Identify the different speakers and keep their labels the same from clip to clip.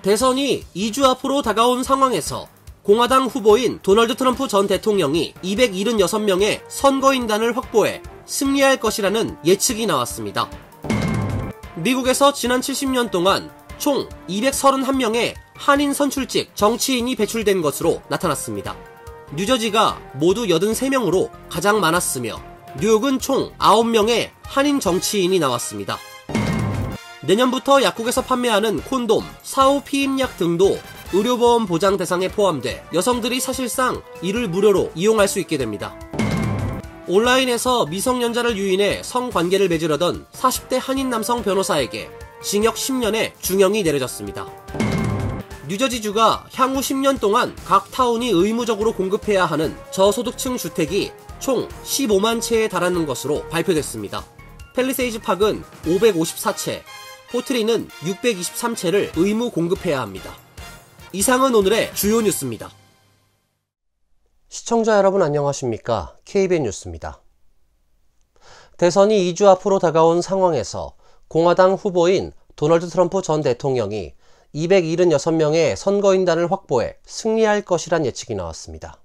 Speaker 1: 대선이 2주 앞으로 다가온 상황에서 공화당 후보인 도널드 트럼프 전 대통령이 276명의 선거인단을 확보해 승리할 것이라는 예측이 나왔습니다. 미국에서 지난 70년 동안 총 231명의 한인 선출직 정치인이 배출된 것으로 나타났습니다. 뉴저지가 모두 83명으로 가장 많았으며 뉴욕은 총 9명의 한인 정치인이 나왔습니다. 내년부터 약국에서 판매하는 콘돔, 사후 피임약 등도 의료보험 보장 대상에 포함돼 여성들이 사실상 이를 무료로 이용할 수 있게 됩니다. 온라인에서 미성년자를 유인해 성관계를 맺으려던 40대 한인 남성 변호사에게 징역 10년의 중형이 내려졌습니다. 뉴저지주가 향후 10년 동안 각 타운이 의무적으로 공급해야 하는 저소득층 주택이 총 15만 채에 달하는 것으로 발표됐습니다. 팰리세이즈 팍은 554채, 포트리는 623채를 의무 공급해야 합니다. 이상은 오늘의 주요 뉴스입니다.
Speaker 2: 시청자 여러분 안녕하십니까? KBN 뉴스입니다. 대선이 2주 앞으로 다가온 상황에서 공화당 후보인 도널드 트럼프 전 대통령이 276명의 선거인단을 확보해 승리할 것이란 예측이 나왔습니다.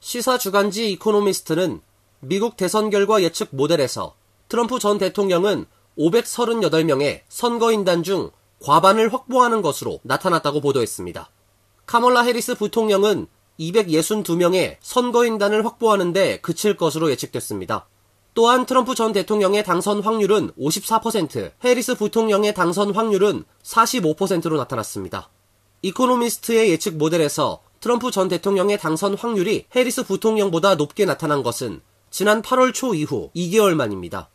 Speaker 1: 시사 주간지 이코노미스트는 미국 대선 결과 예측 모델에서 트럼프 전 대통령은 538명의 선거인단 중 과반을 확보하는 것으로 나타났다고 보도했습니다. 카멀라 해리스 부통령은 262명의 선거인단을 확보하는 데 그칠 것으로 예측됐습니다. 또한 트럼프 전 대통령의 당선 확률은 54%, 해리스 부통령의 당선 확률은 45%로 나타났습니다. 이코노미스트의 예측 모델에서 트럼프 전 대통령의 당선 확률이 해리스 부통령보다 높게 나타난 것은 지난 8월 초 이후 2개월 만입니다.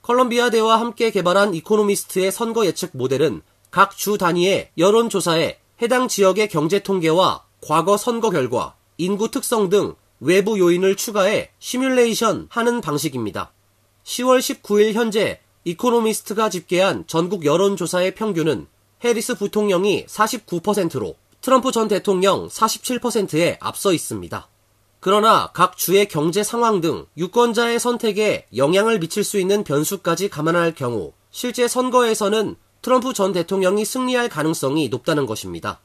Speaker 1: 컬럼비아대와 함께 개발한 이코노미스트의 선거 예측 모델은 각 주 단위의 여론조사에 해당 지역의 경제 통계와 과거 선거 결과, 인구 특성 등 외부 요인을 추가해 시뮬레이션 하는 방식입니다. 10월 19일 현재 이코노미스트가 집계한 전국 여론조사의 평균은 해리스 부통령이 49%로 트럼프 전 대통령 47%에 앞서 있습니다. 그러나 각 주의 경제 상황 등 유권자의 선택에 영향을 미칠 수 있는 변수까지 감안할 경우 실제 선거에서는 트럼프 전 대통령이 승리할 가능성이 높다는 것입니다.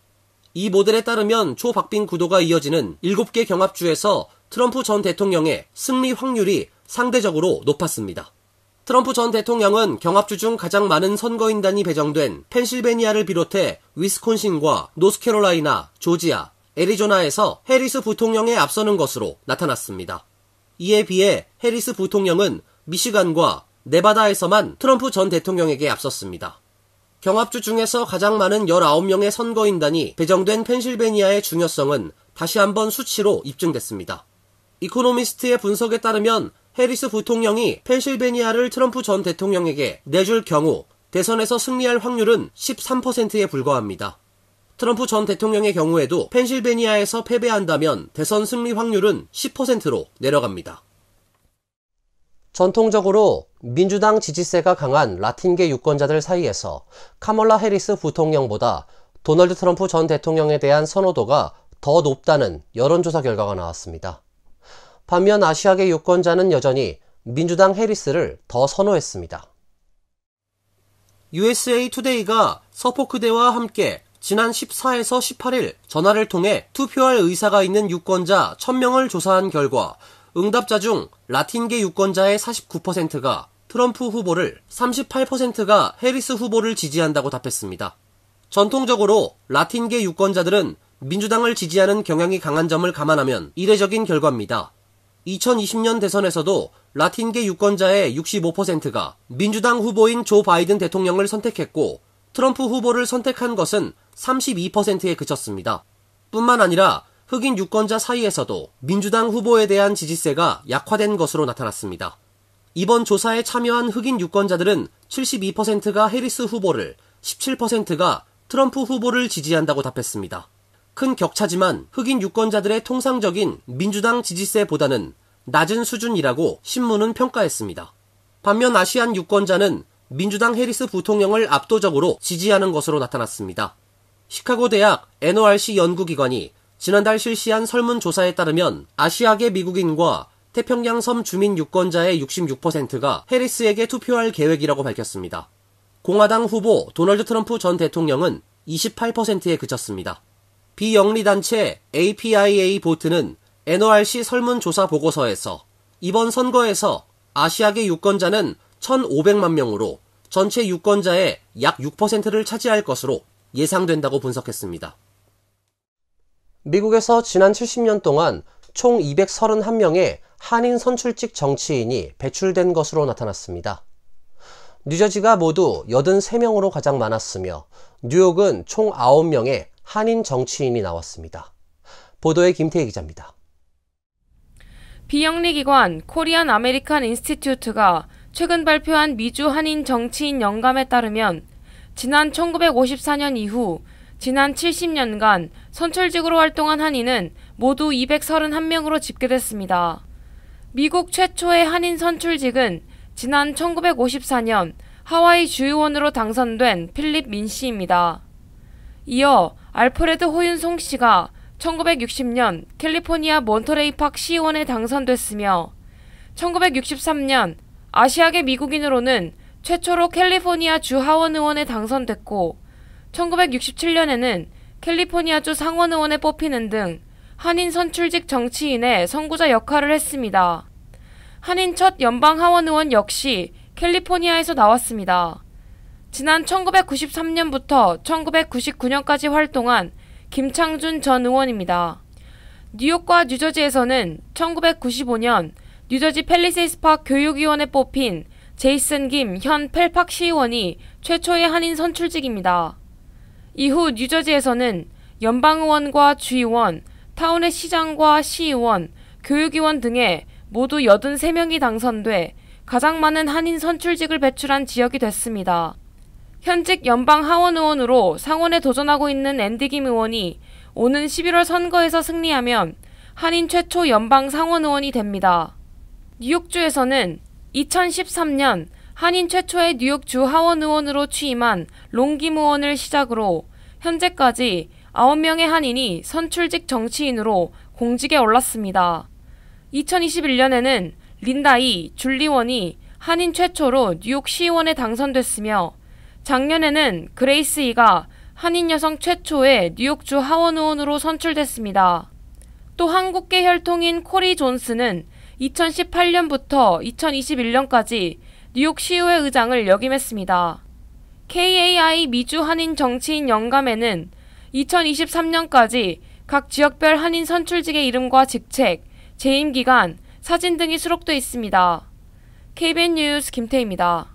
Speaker 1: 이 모델에 따르면 초박빙 구도가 이어지는 7개 경합주에서 트럼프 전 대통령의 승리 확률이 상대적으로 높았습니다. 트럼프 전 대통령은 경합주 중 가장 많은 선거인단이 배정된 펜실베니아를 비롯해 위스콘신과 노스캐롤라이나, 조지아, 애리조나에서 해리스 부통령에 앞서는 것으로 나타났습니다. 이에 비해 해리스 부통령은 미시간과 네바다에서만 트럼프 전 대통령에게 앞섰습니다. 경합주 중에서 가장 많은 19명의 선거인단이 배정된 펜실베니아의 중요성은 다시 한번 수치로 입증됐습니다. 이코노미스트의 분석에 따르면 해리스 부통령이 펜실베니아를 트럼프 전 대통령에게 내줄 경우 대선에서 승리할 확률은 13%에 불과합니다. 트럼프 전 대통령의 경우에도 펜실베니아에서 패배한다면 대선 승리 확률은 10%로 내려갑니다.
Speaker 2: 전통적으로 민주당 지지세가 강한 라틴계 유권자들 사이에서 카멀라 해리스 부통령보다 도널드 트럼프 전 대통령에 대한 선호도가 더 높다는 여론조사 결과가 나왔습니다. 반면 아시아계 유권자는 여전히 민주당 해리스를 더 선호했습니다.
Speaker 1: USA 투데이가 서포크대와 함께 지난 14에서 18일 전화를 통해 투표할 의사가 있는 유권자 1000명을 조사한 결과 응답자 중 라틴계 유권자의 49%가 트럼프 후보를, 38%가 해리스 후보를 지지한다고 답했습니다. 전통적으로 라틴계 유권자들은 민주당을 지지하는 경향이 강한 점을 감안하면 이례적인 결과입니다. 2020년 대선에서도 라틴계 유권자의 65%가 민주당 후보인 조 바이든 대통령을 선택했고 트럼프 후보를 선택한 것은 32%에 그쳤습니다. 뿐만 아니라 흑인 유권자 사이에서도 민주당 후보에 대한 지지세가 약화된 것으로 나타났습니다. 이번 조사에 참여한 흑인 유권자들은 72%가 해리스 후보를, 17%가 트럼프 후보를 지지한다고 답했습니다. 큰 격차지만 흑인 유권자들의 통상적인 민주당 지지세보다는 낮은 수준이라고 신문은 평가했습니다. 반면 아시안 유권자는 민주당 해리스 부통령을 압도적으로 지지하는 것으로 나타났습니다. 시카고 대학 NORC 연구기관이 지난달 실시한 설문조사에 따르면 아시아계 미국인과 태평양 섬 주민 유권자의 66%가 해리스에게 투표할 계획이라고 밝혔습니다. 공화당 후보 도널드 트럼프 전 대통령은 28%에 그쳤습니다. 비영리단체 APIA 보트는 NORC 설문조사 보고서에서 이번 선거에서 아시아계 유권자는 1,500만 명으로 전체 유권자의 약 6%를 차지할 것으로 예상된다고 분석했습니다.
Speaker 2: 미국에서 지난 70년 동안 총 231명의 한인 선출직 정치인이 배출된 것으로 나타났습니다. 뉴저지가 모두 83명으로 가장 많았으며 뉴욕은 총 9명의 한인 정치인이 나왔습니다. 보도에 김태희 기자입니다.
Speaker 3: 비영리기관 코리안 아메리칸 인스티튜트가 최근 발표한 미주 한인 정치인 영감에 따르면 지난 1954년 이후 지난 70년간 선출직으로 활동한 한인은 모두 231명으로 집계됐습니다. 미국 최초의 한인 선출직은 지난 1954년 하와이 주의원으로 당선된 필립 민 씨입니다. 이어 알프레드 호윤송 씨가 1960년 캘리포니아 몬터레이팍 시의원에 당선됐으며 1963년 아시아계 미국인으로는 최초로 캘리포니아 주 하원 의원에 당선됐고 1967년에는 캘리포니아주 상원 의원에 뽑히는 등 한인 선출직 정치인의 선구자 역할을 했습니다. 한인 첫 연방 하원 의원 역시 캘리포니아에서 나왔습니다. 지난 1993년부터 1999년까지 활동한 김창준 전 의원입니다. 뉴욕과 뉴저지에서는 1995년 뉴저지 팰리세이스 파크 교육위원에 뽑힌 제이슨 김 현 펠팍 시의원이 최초의 한인 선출직입니다. 이후 뉴저지에서는 연방의원과 주의원, 타운의 시장과 시의원, 교육위원 등의 모두 83명이 당선돼 가장 많은 한인 선출직을 배출한 지역이 됐습니다. 현직 연방 하원 의원으로 상원에 도전하고 있는 앤디 김 의원이 오는 11월 선거에서 승리하면 한인 최초 연방 상원 의원이 됩니다. 뉴욕주에서는 2013년 한인 최초의 뉴욕주 하원 의원으로 취임한 롱 김 의원을 시작으로 현재까지 9명의 한인이 선출직 정치인으로 공직에 올랐습니다. 2021년에는 린다 이 줄리 원이 한인 최초로 뉴욕 시의원에 당선됐으며 작년에는 그레이스 이가 한인 여성 최초의 뉴욕주 하원 의원으로 선출됐습니다. 또 한국계 혈통인 코리 존스는 2018년부터 2021년까지 뉴욕 시의회 의장을 역임했습니다. KAI 미주 한인 정치인 영감에는 2023년까지 각 지역별 한인 선출직의 이름과 직책, 재임 기간, 사진 등이 수록돼 있습니다. KBN 뉴스 김태희입니다.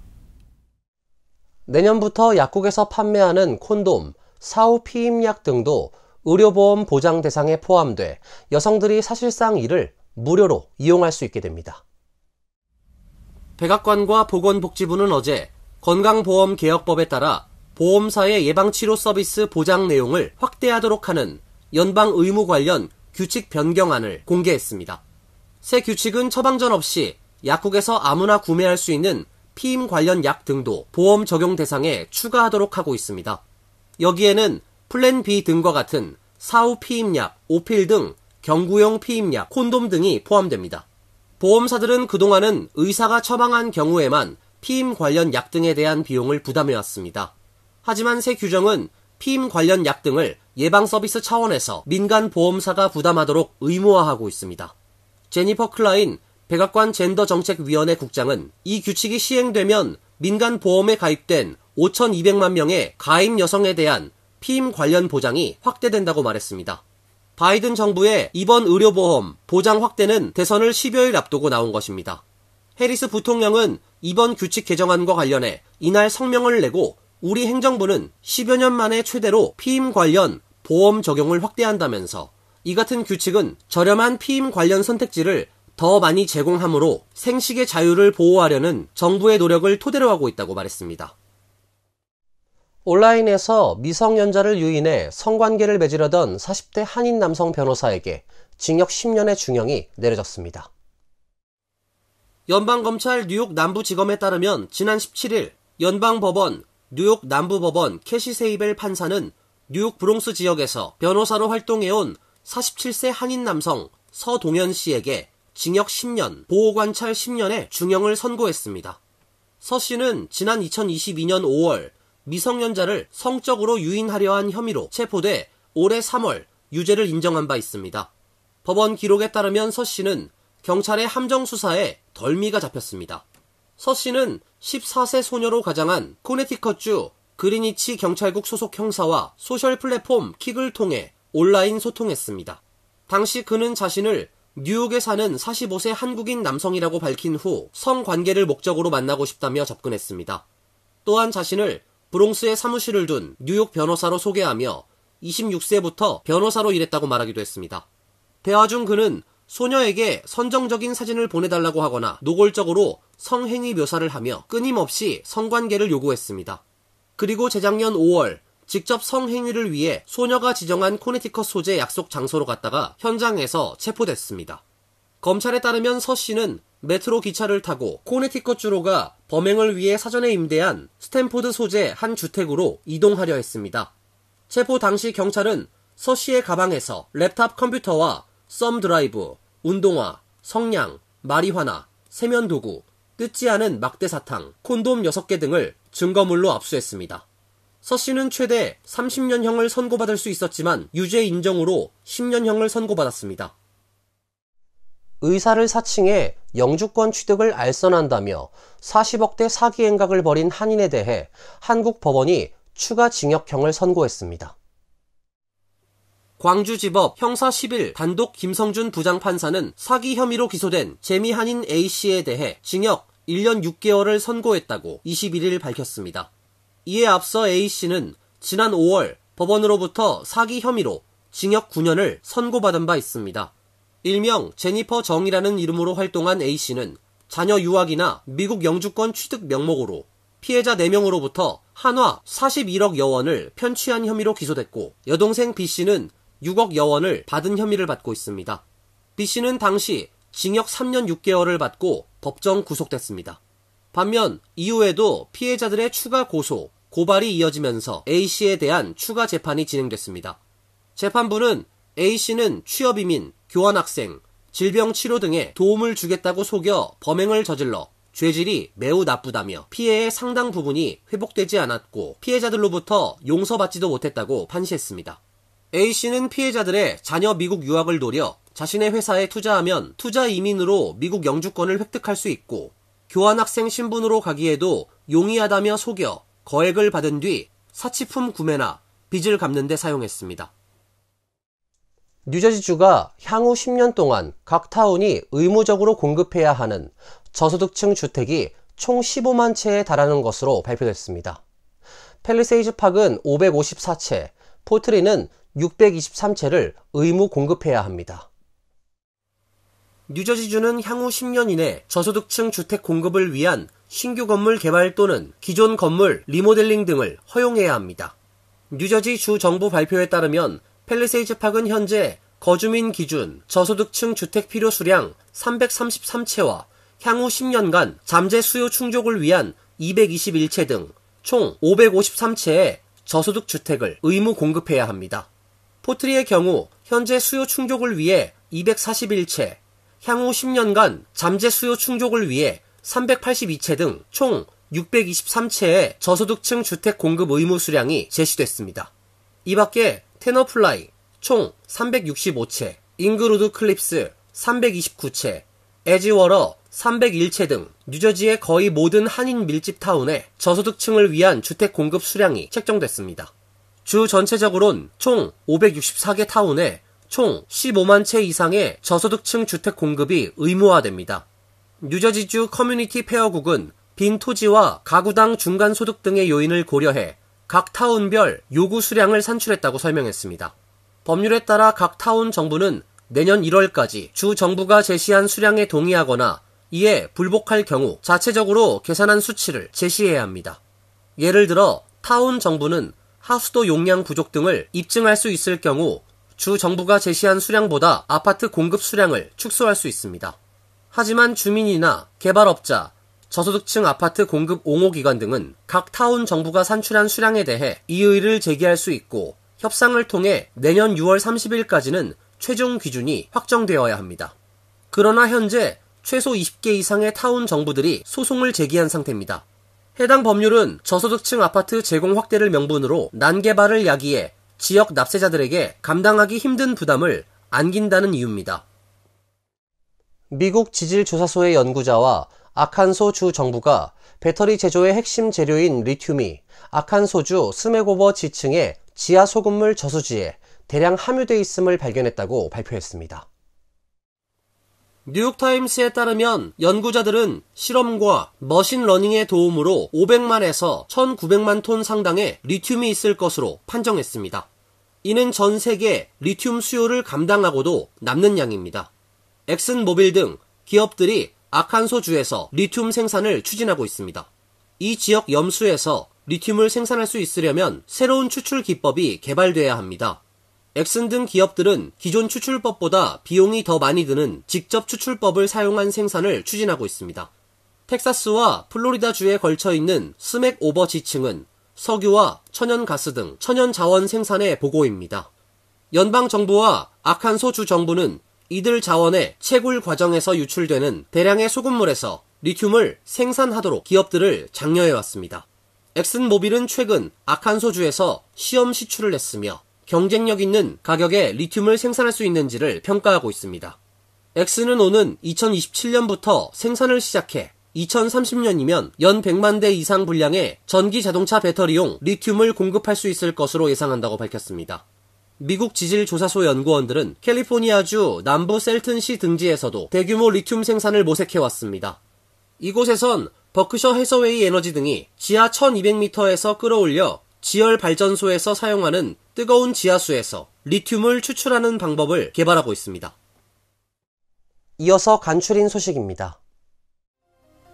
Speaker 2: 내년부터 약국에서 판매하는 콘돔, 사후 피임약 등도 의료보험 보장 대상에 포함돼 여성들이 사실상 이를 무료로 이용할 수 있게 됩니다.
Speaker 1: 백악관과 보건복지부는 어제 건강보험개혁법에 따라 보험사의 예방치료 서비스 보장 내용을 확대하도록 하는 연방 의무 관련 규칙 변경안을 공개했습니다. 새 규칙은 처방전 없이 약국에서 아무나 구매할 수 있는 피임 관련 약 등도 보험 적용 대상에 추가하도록 하고 있습니다. 여기에는 플랜 B 등과 같은 사후 피임약, 오필 등 경구용 피임약, 콘돔 등이 포함됩니다. 보험사들은 그동안은 의사가 처방한 경우에만 피임 관련 약 등에 대한 비용을 부담해왔습니다. 하지만 새 규정은 피임 관련 약 등을 예방 서비스 차원에서 민간 보험사가 부담하도록 의무화하고 있습니다. 제니퍼 클라인 백악관 젠더정책위원회 국장은 이 규칙이 시행되면 민간 보험에 가입된 5,200만 명의 가입 여성에 대한 피임 관련 보장이 확대된다고 말했습니다. 바이든 정부의 이번 의료보험 보장 확대는 대선을 10여일 앞두고 나온 것입니다. 해리스 부통령은 이번 규칙 개정안과 관련해 이날 성명을 내고 우리 행정부는 10여 년 만에 최대로 피임 관련 보험 적용을 확대한다면서 이 같은 규칙은 저렴한 피임 관련 선택지를 더 많이 제공하므로 생식의 자유를 보호하려는 정부의 노력을 토대로 하고 있다고 말했습니다.
Speaker 2: 온라인에서 미성년자를 유인해 성관계를 맺으려던 40대 한인 남성 변호사에게 징역 10년의 중형이 내려졌습니다.
Speaker 1: 연방검찰 뉴욕 남부지검에 따르면 지난 17일 연방법원 뉴욕 남부법원 캐시 세이벨 판사는 뉴욕 브롱스 지역에서 변호사로 활동해온 47세 한인 남성 서동현 씨에게 징역 10년, 보호관찰 10년의 중형을 선고했습니다. 서 씨는 지난 2022년 5월 미성년자를 성적으로 유인하려 한 혐의로 체포돼 올해 3월 유죄를 인정한 바 있습니다. 법원 기록에 따르면 서 씨는 경찰의 함정 수사에 덜미가 잡혔습니다. 서 씨는 14세 소녀로 가장한 코네티컷주 그리니치 경찰국 소속 형사와 소셜 플랫폼 킥을 통해 온라인 소통했습니다. 당시 그는 자신을 뉴욕에 사는 45세 한국인 남성이라고 밝힌 후 성관계를 목적으로 만나고 싶다며 접근했습니다. 또한 자신을 브롱스에 사무실을 둔 뉴욕 변호사로 소개하며 26세부터 변호사로 일했다고 말하기도 했습니다. 대화 중 그는 소녀에게 선정적인 사진을 보내달라고 하거나 노골적으로 성행위 묘사를 하며 끊임없이 성관계를 요구했습니다. 그리고 재작년 5월 직접 성행위를 위해 소녀가 지정한 코네티컷 소재 약속 장소로 갔다가 현장에서 체포됐습니다. 검찰에 따르면 서 씨는 메트로 기차를 타고 코네티컷주로 가 범행을 위해 사전에 임대한 스탠포드 소재 한 주택으로 이동하려 했습니다. 체포 당시 경찰은 서 씨의 가방에서 랩탑 컴퓨터와 썸 드라이브, 운동화, 성냥, 마리화나, 세면도구, 뜯지 않은 막대 사탕, 콘돔 6개 등을 증거물로 압수했습니다. 서 씨는 최대 30년형을 선고받을 수 있었지만 유죄 인정으로 10년형을 선고받았습니다.
Speaker 2: 의사를 사칭해 영주권 취득을 알선한다며 40억대 사기 행각을 벌인 한인에 대해 한국 법원이 추가 징역형을 선고했습니다.
Speaker 1: 광주지법 형사 10일 단독 김성준 부장판사는 사기 혐의로 기소된 재미 한인 A씨에 대해 징역 1년 6개월을 선고했다고 21일 밝혔습니다. 이에 앞서 A씨는 지난 5월 법원으로부터 사기 혐의로 징역 9년을 선고받은 바 있습니다. 일명 제니퍼 정이라는 이름으로 활동한 A씨는 자녀 유학이나 미국 영주권 취득 명목으로 피해자 4명으로부터 한화 41억 여원을 편취한 혐의로 기소됐고 여동생 B씨는 6억 여원을 받은 혐의를 받고 있습니다. B씨는 당시 징역 3년 6개월을 받고 법정 구속됐습니다. 반면 이후에도 피해자들의 추가 고소, 고발이 이어지면서 A씨에 대한 추가 재판이 진행됐습니다. 재판부는 A씨는 취업이민, 교환학생, 질병치료 등에 도움을 주겠다고 속여 범행을 저질러 죄질이 매우 나쁘다며 피해의 상당 부분이 회복되지 않았고 피해자들로부터 용서받지도 못했다고 판시했습니다. A씨는 피해자들의 자녀 미국 유학을 노려 자신의 회사에 투자하면 투자 이민으로 미국 영주권을 획득할 수 있고 교환학생 신분으로 가기에도 용이하다며 속여 거액을 받은 뒤 사치품 구매나 빚을 갚는 데 사용했습니다.
Speaker 2: 뉴저지주가 향후 10년 동안 각 타운이 의무적으로 공급해야 하는 저소득층 주택이 총 15만 채에 달하는 것으로 발표됐습니다. 팰리세이즈 팍은 554채, 포트리는 623채를 의무 공급해야 합니다.
Speaker 1: 뉴저지주는 향후 10년 이내 저소득층 주택 공급을 위한 신규 건물 개발 또는 기존 건물 리모델링 등을 허용해야 합니다. 뉴저지 주 정부 발표에 따르면 팰리세이즈 팍은 현재 거주민 기준 저소득층 주택 필요 수량 333채와 향후 10년간 잠재 수요 충족을 위한 221채 등 총 553채의 저소득 주택을 의무 공급해야 합니다. 포트리의 경우 현재 수요 충족을 위해 241채, 향후 10년간 잠재 수요 충족을 위해 382채 등 총 623채의 저소득층 주택 공급 의무 수량이 제시됐습니다. 이 밖에 테너플라이 총 365채, 잉그루드 클립스 329채, 에지워러 301채 등 뉴저지의 거의 모든 한인 밀집 타운에 저소득층을 위한 주택 공급 수량이 책정됐습니다. 주 전체적으로는 총 564개 타운에 총 15만 채 이상의 저소득층 주택 공급이 의무화됩니다. 뉴저지주 커뮤니티 페어국은 빈 토지와 가구당 중간소득 등의 요인을 고려해 각 타운별 요구 수량을 산출했다고 설명했습니다. 법률에 따라 각 타운 정부는 내년 1월까지 주 정부가 제시한 수량에 동의하거나 이에 불복할 경우 자체적으로 계산한 수치를 제시해야 합니다. 예를 들어 타운 정부는 하수도 용량 부족 등을 입증할 수 있을 경우 주 정부가 제시한 수량보다 아파트 공급 수량을 축소할 수 있습니다. 하지만 주민이나 개발업자, 저소득층 아파트 공급 옹호기관 등은 각 타운 정부가 산출한 수량에 대해 이의를 제기할 수 있고 협상을 통해 내년 6월 30일까지는 최종 기준이 확정되어야 합니다. 그러나 현재 최소 20개 이상의 타운 정부들이 소송을 제기한 상태입니다. 해당 법률은 저소득층 아파트 제공 확대를 명분으로 난개발을 야기해 지역 납세자들에게 감당하기 힘든 부담을 안긴다는 이유입니다.
Speaker 2: 미국 지질조사소의 연구자와 아칸소 주 정부가 배터리 제조의 핵심 재료인 리튬이 아칸소주 스메고버 지층의 지하 소금물 저수지에 대량 함유돼 있음을 발견했다고 발표했습니다.
Speaker 1: 뉴욕타임스에 따르면 연구자들은 실험과 머신러닝의 도움으로 500만에서 1900만 톤 상당의 리튬이 있을 것으로 판정했습니다. 이는 전 세계 리튬 수요를 감당하고도 남는 양입니다. 엑슨모빌 등 기업들이 아칸소주에서 리튬 생산을 추진하고 있습니다. 이 지역 염수에서 리튬을 생산할 수 있으려면 새로운 추출 기법이 개발돼야 합니다. 엑슨 등 기업들은 기존 추출법보다 비용이 더 많이 드는 직접 추출법을 사용한 생산을 추진하고 있습니다. 텍사스와 플로리다주에 걸쳐 있는 스맥오버 지층은 석유와 천연가스 등 천연자원 생산의 보고입니다. 연방정부와 아칸소주 정부는 이들 자원의 채굴 과정에서 유출되는 대량의 소금물에서 리튬을 생산하도록 기업들을 장려해왔습니다. 엑슨모빌은 최근 아칸소주에서 시험 시추를 했으며 경쟁력 있는 가격에 리튬을 생산할 수 있는지를 평가하고 있습니다. 엑슨은 오는 2027년부터 생산을 시작해 2030년이면 연 100만 대 이상 분량의 전기 자동차 배터리용 리튬을 공급할 수 있을 것으로 예상한다고 밝혔습니다. 미국 지질조사소 연구원들은 캘리포니아주 남부 셀튼시 등지에서도 대규모 리튬 생산을 모색해왔습니다. 이곳에선 버크셔 해서웨이 에너지 등이 지하 1200m에서 끌어올려 지열 발전소에서 사용하는 뜨거운 지하수에서 리튬을 추출하는 방법을 개발하고 있습니다.
Speaker 2: 이어서 간추린 소식입니다.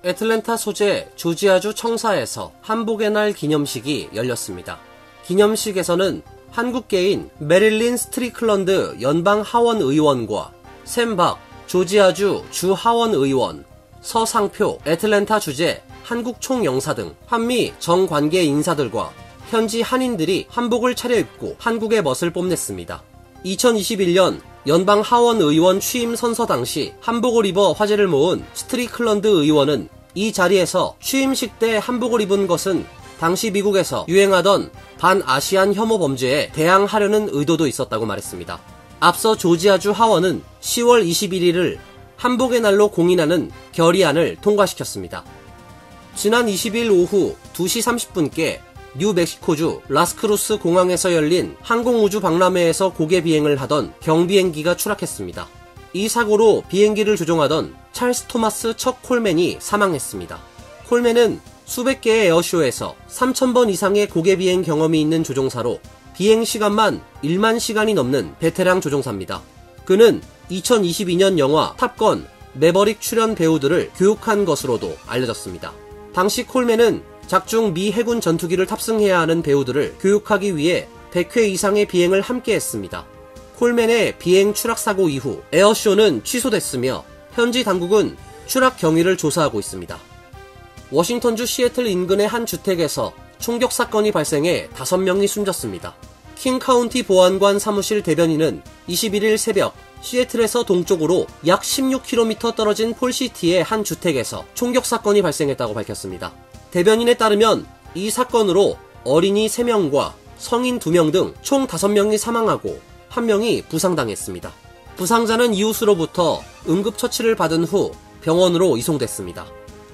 Speaker 1: 애틀랜타 소재 조지아주 청사에서 한복의 날 기념식이 열렸습니다. 기념식에서는 한국계인 메릴린 스트리클런드 연방 하원 의원과 샘박 조지아주 주 하원 의원, 서상표 애틀랜타 주재 한국 총영사 등 한미 정관계 인사들과 현지 한인들이 한복을 차려입고 한국의 멋을 뽐냈습니다. 2021년 연방 하원 의원 취임 선서 당시 한복을 입어 화제를 모은 스트리클런드 의원은 이 자리에서 취임식 때 한복을 입은 것은 당시 미국에서 유행하던 반아시안 혐오 범죄에 대항하려는 의도도 있었다고 말했습니다. 앞서 조지아주 하원은 10월 21일을 한복의 날로 공인하는 결의안을 통과시켰습니다. 지난 20일 오후 2시 30분께 뉴멕시코주 라스크루스 공항에서 열린 항공우주 박람회에서 고개 비행을 하던 경비행기가 추락했습니다. 이 사고로 비행기를 조종하던 찰스 토마스 척 콜맨이 사망했습니다. 콜맨은 수백 개의 에어쇼에서 3,000번 이상의 고개 비행 경험이 있는 조종사로 비행 시간만 1만 시간이 넘는 베테랑 조종사입니다. 그는 2022년 영화 탑건 매버릭 출연 배우들을 교육한 것으로도 알려졌습니다. 당시 콜맨은 작중 미 해군 전투기를 탑승해야 하는 배우들을 교육하기 위해 100회 이상의 비행을 함께 했습니다. 콜맨의 비행 추락 사고 이후 에어쇼는 취소됐으며 현지 당국은 추락 경위를 조사하고 있습니다. 워싱턴주 시애틀 인근의 한 주택에서 총격 사건이 발생해 5명이 숨졌습니다. 킹카운티 보안관 사무실 대변인은 21일 새벽 시애틀에서 동쪽으로 약 16km 떨어진 폴시티의 한 주택에서 총격 사건이 발생했다고 밝혔습니다. 대변인에 따르면 이 사건으로 어린이 3명과 성인 2명 등 총 5명이 사망하고 1명이 부상당했습니다. 부상자는 이웃으로부터 응급처치를 받은 후 병원으로 이송됐습니다.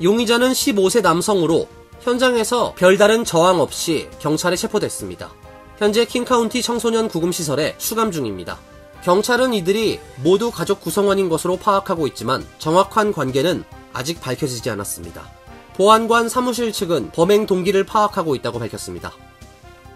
Speaker 1: 용의자는 15세 남성으로 현장에서 별다른 저항 없이 경찰에 체포됐습니다. 현재 킹카운티 청소년 구금시설에 수감 중입니다. 경찰은 이들이 모두 가족 구성원인 것으로 파악하고 있지만 정확한 관계는 아직 밝혀지지 않았습니다. 보안관 사무실 측은 범행 동기를 파악하고 있다고 밝혔습니다.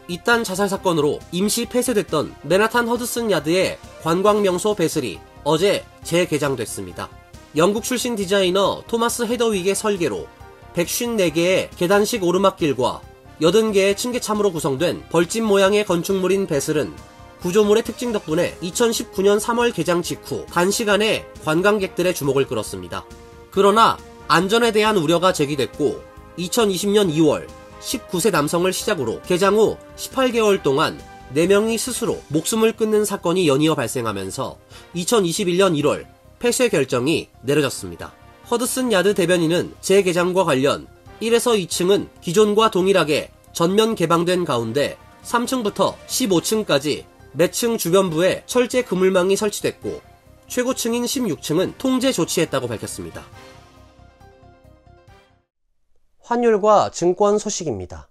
Speaker 1: 이딴 자살 사건으로 임시 폐쇄됐던 맨하탄 허드슨 야드의 관광명소 베슬이 어제 재개장됐습니다. 영국 출신 디자이너 토마스 헤더윅의 설계로 154개의 계단식 오르막길과 80개의 층계참으로 구성된 벌집 모양의 건축물인 베슬은 구조물의 특징 덕분에 2019년 3월 개장 직후 단시간에 관광객들의 주목을 끌었습니다. 그러나 안전에 대한 우려가 제기됐고 2020년 2월 19세 남성을 시작으로 개장 후 18개월 동안 4명이 스스로 목숨을 끊는 사건이 연이어 발생하면서 2021년 1월 폐쇄 결정이 내려졌습니다. 허드슨 야드 대변인은 재개장과 관련 1에서 2층은 기존과 동일하게 전면 개방된 가운데 3층부터 15층까지 매층 주변부에 철제 그물망이 설치됐고 최고층인 16층은 통제 조치했다고 밝혔습니다.
Speaker 2: 환율과 증권 소식입니다.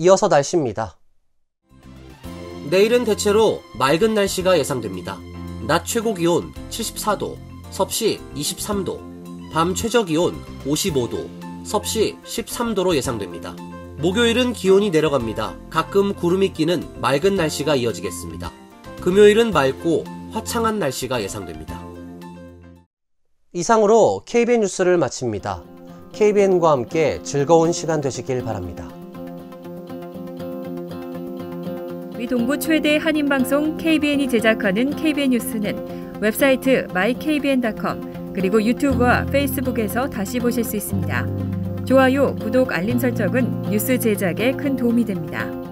Speaker 2: 이어서 날씨입니다.
Speaker 1: 내일은 대체로 맑은 날씨가 예상됩니다. 낮 최고 기온 74도, 섭씨 23도, 밤 최저 기온 55도, 섭씨 13도로 예상됩니다. 목요일은 기온이 내려갑니다. 가끔 구름이 끼는 맑은 날씨가 이어지겠습니다. 금요일은 맑고 화창한 날씨가 예상됩니다.
Speaker 2: 이상으로 KBN 뉴스를 마칩니다. KBN과 함께 즐거운 시간 되시길 바랍니다.
Speaker 4: 동부 최대 한인방송 KBN이 제작하는 KBN 뉴스는 웹사이트 mykbn.com 그리고 유튜브와 페이스북에서 다시 보실 수 있습니다. 좋아요, 구독, 알림 설정은 뉴스 제작에 큰 도움이 됩니다.